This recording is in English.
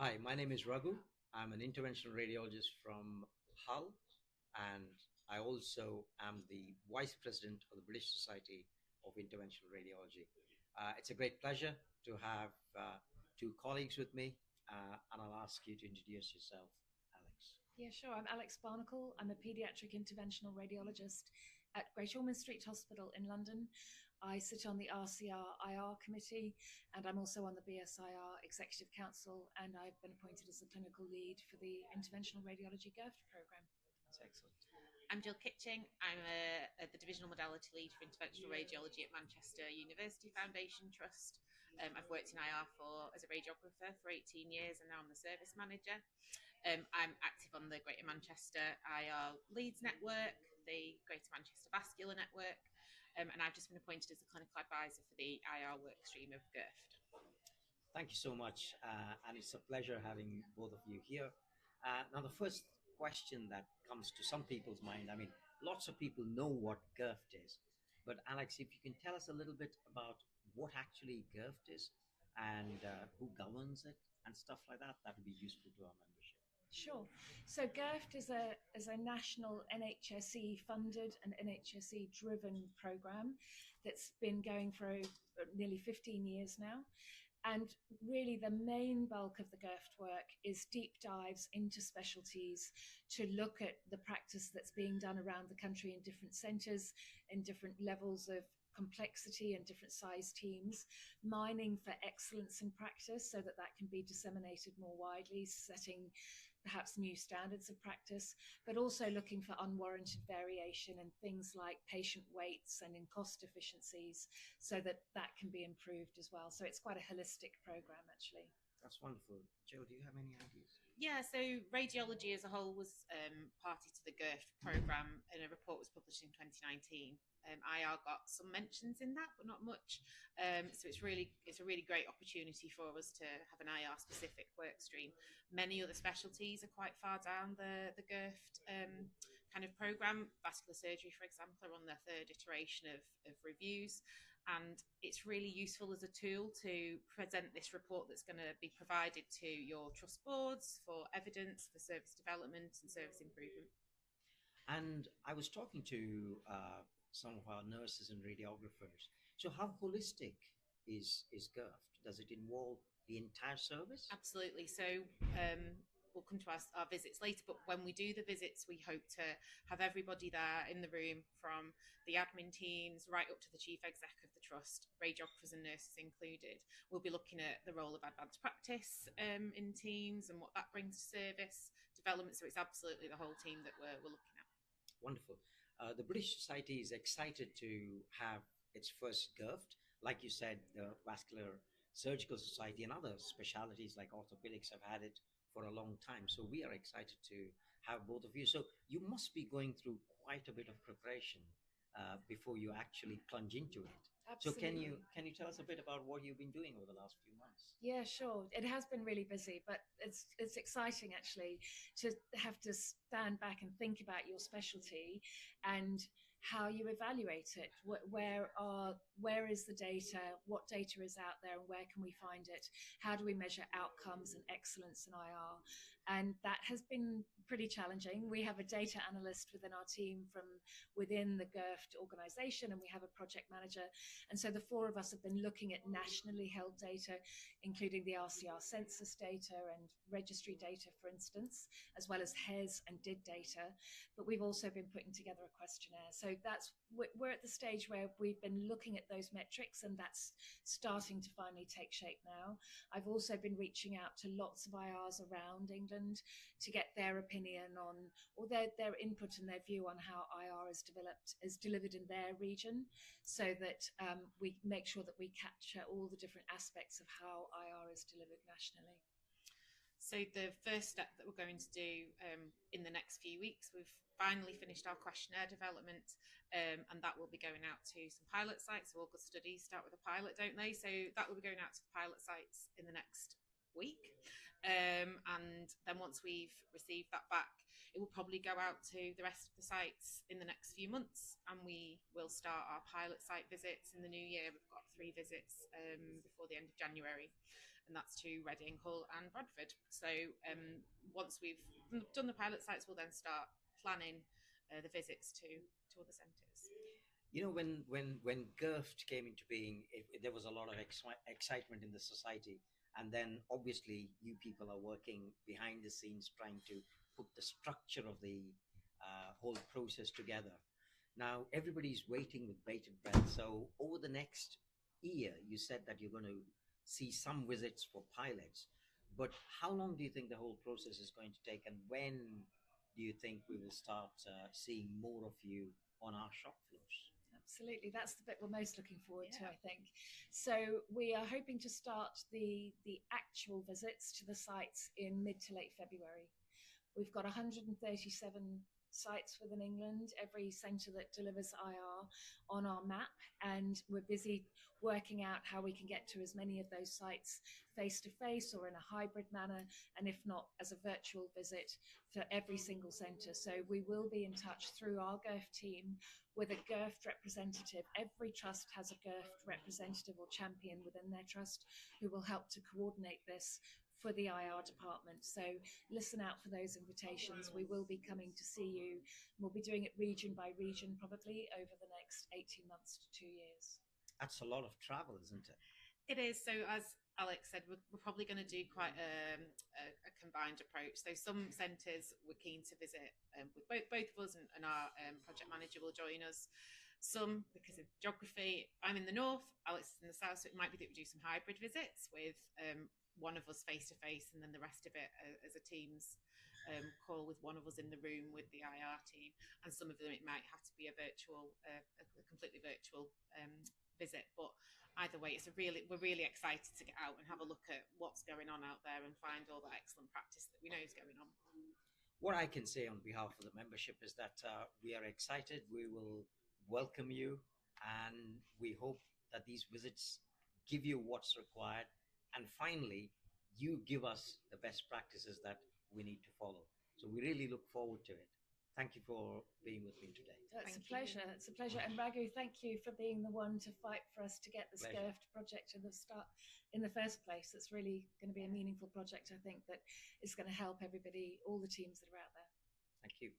Hi, my name is Raghu. I'm an interventional radiologist from Hull, and I also am the Vice President of the British Society of Interventional Radiology. It's a great pleasure to have two colleagues with me, and I'll ask you to introduce yourself, Alex. Yeah, sure. I'm Alex Barnacle. I'm a paediatric interventional radiologist at Great Ormond Street Hospital in London. I sit on the RCR IR committee, and I'm also on the BSIR Executive Council, and I've been appointed as the clinical lead for the interventional radiology GIRFT program. That's excellent. I'm Jill Kitching. I'm the Divisional Modality Lead for Interventional Radiology at Manchester University Foundation Trust. I've worked in IR as a radiographer for 18 years, and now I'm the service manager. I'm active on the Greater Manchester IR Leads Network, the Greater Manchester Vascular Network, and I've just been appointed as the clinical advisor for the IR work stream of GIRFT. Thank you so much, and it's a pleasure having both of you here. Now, the first question that comes to some people's mind, I mean, lots of people know what GIRFT is, but Alex, if you can tell us a little bit about what actually GIRFT is and who governs it and stuff like that, that would be useful to our membership. Sure. So GIRFT is a national NHSE funded and NHSE driven program that's been going for nearly 15 years now. And really, the main bulk of the GIRFT work is deep dives into specialties to look at the practice that's being done around the country in different centres, in different levels of complexity and different size teams, mining for excellence in practice so that that can be disseminated more widely, setting perhaps new standards of practice, but also looking for unwarranted variation in things like patient weights and in cost efficiencies so that that can be improved as well. So it's quite a holistic program, actually. That's wonderful. Jill, do you have any ideas? Yeah, so radiology as a whole was party to the GIRFT programme, and a report was published in 2019. IR got some mentions in that, but not much. So it's a really great opportunity for us to have an IR specific work stream. Many other specialties are quite far down the GIRFT kind of programme. Vascular surgery, for example, are on their third iteration of reviews. And it's really useful as a tool to present this report that's going to be provided to your trust boards for evidence, for service development and service improvement. And I was talking to some of our nurses and radiographers. So how holistic is GIRFT? Does it involve the entire service? Absolutely. So we'll come to our visits later, but when we do the visits, we hope to have everybody there in the room, from the admin teams right up to the chief exec of the trust, radiographers and nurses included. We'll be looking at the role of advanced practice in teams and what that brings to service development. So it's absolutely the whole team that we're looking at. Wonderful. The British Society is excited to have its first GIRFT. Like you said, the Vascular Surgical Society and other specialities like orthopedics have had it for a long time. So we are excited to have both of you. So you must be going through quite a bit of preparation before you actually plunge into it. Absolutely. So can you tell us a bit about what you've been doing over the last few months? Yeah, sure. It has been really busy, but it's exciting actually to have to stand back and think about your specialty and how you evaluate it. Where is the data? What data is out there, and where can we find it? How do we measure outcomes and excellence in IR? And that has been pretty challenging. We have a data analyst within our team from within the GIRFT organization, and we have a project manager. And so the four of us have been looking at nationally held data, including the RCR census data and registry data, for instance, as well as HES and DID data. But we've also been putting together a questionnaire. So we're at the stage where we've been looking at those metrics, and that's starting to finally take shape now. I've also been reaching out to lots of IRs around England to get their opinion on, or their input and their view on how IR is delivered in their region, so that we make sure that we capture all the different aspects of how IR is delivered nationally. So the first step that we're going to do in the next few weeks, we've finally finished our questionnaire development, and that will be going out to some pilot sites. So all good studies start with a pilot, don't they? So that will be going out to the pilot sites in the next week, and then once we've received that back, it will probably go out to the rest of the sites in the next few months, and we will start our pilot site visits in the new year. We've got 3 visits before the end of January, and that's to Reading, Hull, and Bradford. So once we've done the pilot sites, we'll then start planning the visits to other centres. You know, when GIRFT came into being, there was a lot of excitement in the society, and then obviously you people are working behind the scenes trying to put the structure of the whole process together. Now everybody's waiting with bated breath. So over the next year, you said that you're going to see some visits for pilots, but how long do you think the whole process is going to take, and when do you think we will start seeing more of you on our shop floors? Absolutely, that's the bit we're most looking forward to, Yeah. I think. So we are hoping to start the actual visits to the sites in mid to late February. We've got 137 sites within England, every centre that delivers IR on our map, and we're busy working out how we can get to as many of those sites face to face or in a hybrid manner, and if not, as a virtual visit for every single centre. So we will be in touch through our GIRFT team with a GIRFT representative. Every trust has a GIRFT representative or champion within their trust who will help to coordinate this for the IR department. So listen out for those invitations. We will be coming to see you. We'll be doing it region by region probably over the next 18 months to 2 years. That's a lot of travel, isn't it? It is. So as Alex said, we're probably going to do quite a combined approach. So some centres we're keen to visit with both of us, and our project manager will join us. Some, because of geography, I'm in the north, Alex is in the south, so it might be that we do some hybrid visits with one of us face to face, and then the rest of it as a Teams call with one of us in the room with the IR team. And some of them it might have to be a virtual, a completely virtual visit. But either way, we're really excited to get out and have a look at what's going on out there and find all the excellent practice that we know is going on. What I can say on behalf of the membership is that we are excited. We will welcome you, and we hope that these visits give you what's required. And finally, you give us the best practices that we need to follow. So we really look forward to it. Thank you for being with me today. It's a Thank pleasure. you. It's a pleasure. And Raghu, thank you for being the one to fight for us to get this Pleasure. GIRFT project in the first place. It's really going to be a meaningful project, I think, that is going to help everybody, all the teams that are out there. Thank you.